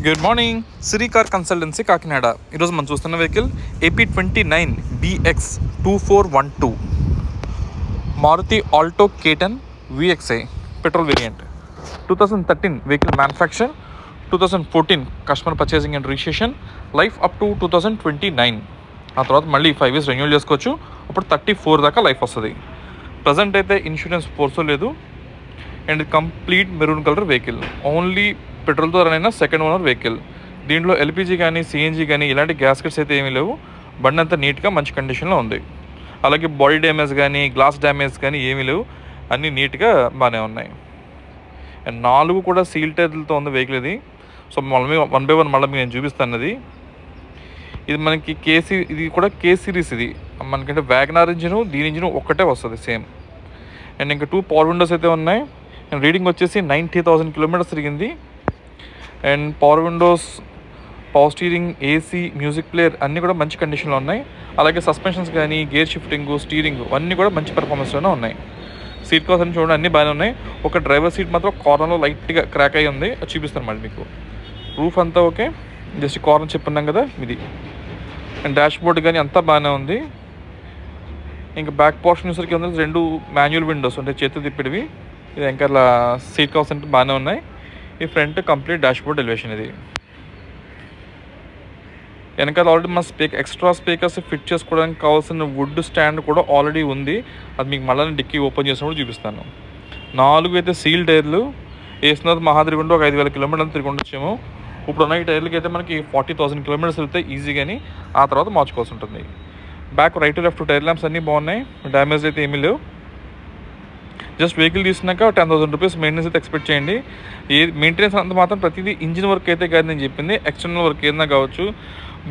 Good morning. Siri car consultancy Kakinada. ఈరోజు మనం చూస్తున్న vehicle AP29 BX 2412 Maruti Alto K10 VXI petrol variant. 2013 vehicle manufacture, 2014 customer purchasing and registration, life up to 2029. ఆ తర్వాత మళ్ళీ 5 years renewal చేసుకోవచ్చు. అప్పుడు 34 దాకా లైఫ్ వస్తుంది. ప్రజెంట్ అయితే ఇన్సూరెన్స్ ఫోర్స్ లేదు and complete maroon colour vehicle. Only పెట్రోల్తో రన్ అయిన సెకండ్ ఓనర్ వెహికల్. దీంట్లో ఎల్పిజి కానీ సిఎన్జి కానీ ఇలాంటి గ్యాస్కెట్స్ అయితే ఏమీ లేవు. బండి అంతా నీట్గా మంచి కండిషన్లో ఉంది. అలాగే బాడీ డ్యామేజ్ కానీ గ్లాస్ డ్యామేజ్ కానీ ఏమీ లేవు, అన్నీ నీట్గా బాగానే ఉన్నాయి. అండ్ 4 కూడా సీల్ టైర్లతో ఉంది వెహికల్ ఇది. సో మళ్ళీ 1 by 1 మళ్ళీ నేను చూపిస్తాను. ఇది మనకి ఇది కూడా K సిరీస్. ఇది మనకంటే వ్యాగనార్ ఇంజిన్, దీని ఇంజిన్ ఒక్కటే వస్తుంది సేమ్. అండ్ ఇంకా 2 పవర్ విండోస్ అయితే ఉన్నాయి. అండ్ రీడింగ్ వచ్చేసి 90,000 kilometers తిరిగింది. And power Windows, power steering, AC, music player అన్నీ కూడా మంచి కండిషన్లో ఉన్నాయి. అలాగే సస్పెన్షన్స్ కానీ గేర్ షిఫ్టింగ్, స్టీరింగ్ అన్నీ కూడా మంచి పెర్ఫార్మెన్స్లోనే ఉన్నాయి. సీట్ కవర్స్ అన్ని చూడండి, అన్నీ బాగానే ఉన్నాయి. ఒక డ్రైవర్ సీట్ మాత్రం కార్నర్లో లైట్గా క్రాక్ అయ్యి ఉంది, అది చూపిస్తాను మళ్ళీ మీకు. రూఫ్ అంతా ఓకే, జస్ట్ కార్నర్ చెప్పున్నాం కదా ఇది. అండ్ డాష్ బోర్డ్ కానీ అంతా బాగానే ఉంది. ఇంకా బ్యాక్ పోర్షన్ చూసరికి ఉంది 2 మాన్యువల్ విండోస్ అంటే చేతులు తిప్పేవి. ఇది ఇంకా సీట్ కవర్స్ అంటే బాగానే ఉన్నాయి. ఈ front complete dash board elevation. ఇది వెనకాల ఆల్రెడీ మన ఎక్స్ట్రా స్పీకర్స్ ఫిట్ చేసుకోవడానికి కావాల్సిన వుడ్ స్టాండ్ కూడా ఆల్రెడీ ఉంది. అది మీకు మళ్ళీ డిక్కీ ఓపెన్ చేసినప్పుడు చూపిస్తాను. 4 అయితే సీల్ టైర్లు వేసిన మహాదిరిగుంటే ఒక 5,000 kilometers తిరిగి ఉండొచ్చేమో. ఇప్పుడు ఉన్న ఈ టైర్లకి అయితే మనకి 40,000 kilometers వెళ్తాయి ఈజీగాని. ఆ తర్వాత మార్చుకోవాల్సి ఉంటుంది. Back right left tyre lamps అన్నీ బాగున్నాయి, డ్యామేజ్ అయితే ఏమీ లేవు. జస్ట్ వెహికల్ తీసుకున్నాక 10,000 rupees మెయింటెనెన్స్ అయితే ఎక్స్పెక్ట్ చేయండి. మెయింటెనెన్స్ అంత మాత్రం ప్రతిదీ ఇంజిన్ వర్క్ అయితే కాదు నేను చెప్పింది, ఎక్స్టర్నల్ వర్క్ ఏదైనా కావచ్చు,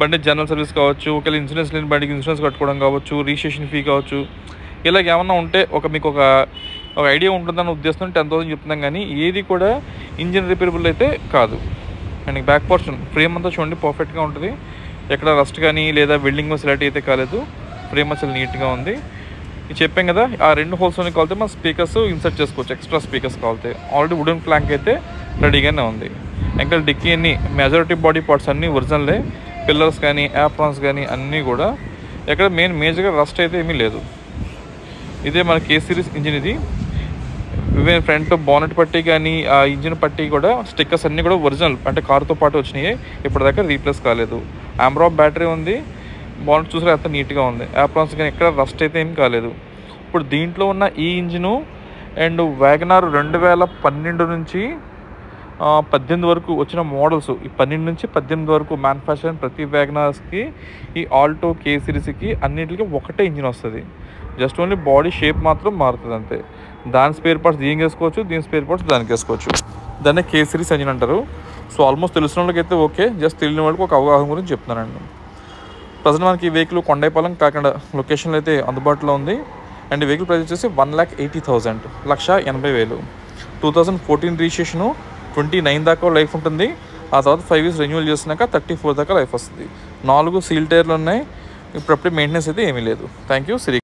బండి జనరల్ సర్వీస్ కావచ్చు, ఒకవేళ ఇన్సూరెన్స్ లేని బండికి ఇన్సూరెన్స్ కట్టుకోవడం కావచ్చు, రిజిస్ట్రేషన్ ఫీ కావచ్చు, ఇలాగ ఏమన్నా ఉంటే మీకు ఒక ఐడియా ఉంటుందని ఉద్దేశం 10,000 చెప్తున్నాం. కానీ ఏది కూడా ఇంజిన్ రిపేరబుల్ అయితే కాదు. అండ్ బ్యాక్ పోర్షన్ ఫ్రేమ్ అంతా చూడండి పర్ఫెక్ట్గా ఉంటుంది. ఎక్కడ రస్ట్ కానీ లేదా వెల్డింగ్ ఇలాంటివి అయితే కాలేదు. ఫ్రేమ్ అసలు నీట్గా ఉంది. ఇది చెప్పాం కదా, ఆ 2 హోల్స్లోనే కావాలితే మన స్పీకర్స్ ఇన్సర్ట్ చేసుకోవచ్చు, ఎక్స్ట్రా స్పీకర్స్ కావాలితే. ఆల్రెడీ వుడెన్ ప్లాంక్ అయితే రెడీగానే ఉంది. ఇంకా డిక్కీ అన్ని మెజారిటీ బాడీ పార్ట్స్ అన్నీ ఒరిజినల్లే. పిల్లర్స్ కానీ యాప్రాన్స్ కానీ అన్నీ కూడా ఎక్కడ మేజర్గా రస్ట్ అయితే ఏమీ లేదు. ఇదే మన K సిరీస్ ఇంజిన్. ఇది ఈవెన్ ఫ్రంట్ బానెట్ పట్టి కానీ ఆ ఇంజిన్ పట్టి కూడా స్టిక్కర్స్ అన్నీ కూడా ఒరిజినల్ అంటే కారుతో పాటు వచ్చినాయి, ఇప్పటిదాకా రీప్లేస్ కాలేదు. ఆమ్రాప్ బ్యాటరీ ఉంది. బానెట్ చూసారా ఎంత నీట్గా ఉంది. యాప్రాన్స్ కానీ ఎక్కడ రస్ట్ అయితే ఏం కాలేదు. ఇప్పుడు దీంట్లో ఉన్న ఈ ఇంజిను అండ్ వ్యాగనార్ 2012 నుంచి 18 వరకు వచ్చిన మోడల్స్, ఈ 12 నుంచి 18 వరకు మ్యానుఫ్యాక్చరింగ్ ప్రతి వ్యాగనార్స్కి ఈ ఆల్టో K సిరీస్కి అన్నింటికి ఒకటే ఇంజిన్ వస్తుంది. జస్ట్ ఓన్లీ బాడీ షేప్ మాత్రం మారుతుంది అంతే. దాని స్పేర్ పార్ట్స్ దీనికి వేసుకోవచ్చు, దీని స్పేర్ పార్ట్స్ దానికి వేసుకోవచ్చు. దాన్ని K సిరీస్ ఇంజిన్ అంటారు. సో ఆల్మోస్ట్ తెలిసిన వాళ్ళకి అయితే ఓకే, జస్ట్ తెలియని వాళ్ళకి ఒక అవగాహన గురించి చెప్తున్నానండి. ప్రజెంట్ మనకి ఈ వెహికల్ కొండైపాలెం కాకినాడ లొకేషన్లో అయితే అందుబాటులో ఉంది. అండ్ ఈ వెహికల్ ప్రైస్ వచ్చేసి 1,80,000 1,80,000. 2014 రిజిస్ట్రేషను, 29 దాకా లైఫ్ ఉంటుంది. ఆ తర్వాత 5 years రెన్యూవల్ చేసినాక 34 దాకా లైఫ్ వస్తుంది. 4 సీల్ టైర్లు ఉన్నాయి. ఇప్పుడప్పుడే మెయింటెనెన్స్ అయితే ఏమీ లేదు. Thank you. సిరి.